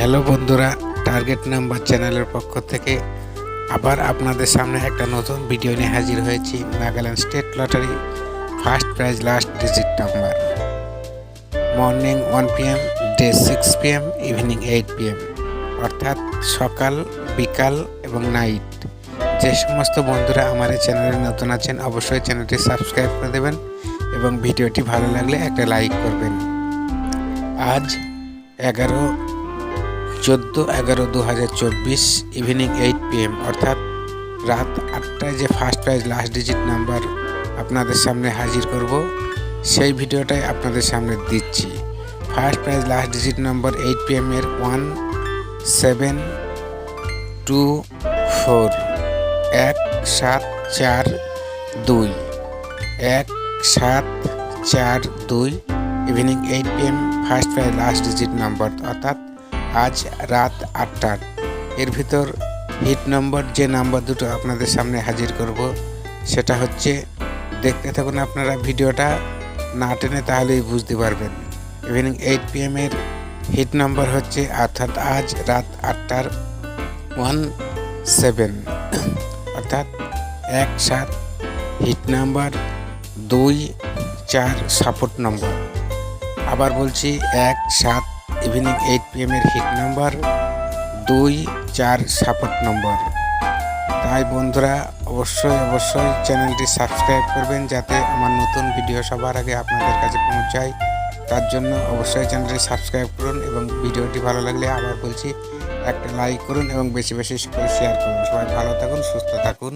Hello বন্ধুরা, target number চ্যানেলের পক্ষ থেকে আবার আপনাদের সামনে একটা নতুন ভিডিও নিয়ে হাজির হয়েছি। Nagaland state lottery first prize last digit number, morning 1 PM, day 6 PM, evening 8 PM, অর্থাৎ সকাল, বিকাল এবং নাইট। যে সমস্ত বন্ধুরা আমার এই চ্যানেলে নতুন আছেন অবশ্যই চ্যানেলটি সাবস্ক্রাইব করে দেবেন এবং ভিডিওটি ভালো লাগলে একটা লাইক করবেন। আজ 14/11/2024 ইভিনিং 8 PM, অর্থাৎ রাত 8টায় যে first prize last digit number আপনাদের সামনে হাজির করব, সেই ভিডিওটাই আপনাদের সামনে দিচ্ছি। First prize last digit number 8 PM এর 1724 1742 1742 evening 8 PM first prize last digit number, অর্থাৎ আজ রাত 8টার। এর ভিতর হিট নম্বর যে নাম্বার দুটো আপনাদের সামনে হাজির করব সেটা হচ্ছে, দেখতে থাকুন আপনারা ভিডিওটা, না টেনে তাহলেই বুঝতে পারবেন। ইভিনিং 8 PM এর হিট নাম্বার হচ্ছে, অর্থাৎ আজ রাত 8টার 17, অর্থাৎ 17 হিট নাম্বার, 2 4 সাপোর্ট নম্বর। আবার বলছি 17 ইভিনিং 8 PM এর হিট নাম্বার, 2 4 সাপোর্ট নম্বর। তাই বন্ধুরা অবশ্যই চ্যানেলটি সাবস্ক্রাইব করবেন যাতে আমার নতুন ভিডিও সবার আগে আপনাদের কাছে পৌঁছায়। তার জন্য অবশ্যই চ্যানেলটি সাবস্ক্রাইব করুন এবং ভিডিওটি ভালো লাগলে আবার বলছি একটা লাইক করুন এবং বেশি বেশি করে শেয়ার করুন। সবাই ভালো থাকুন, সুস্থ থাকুন।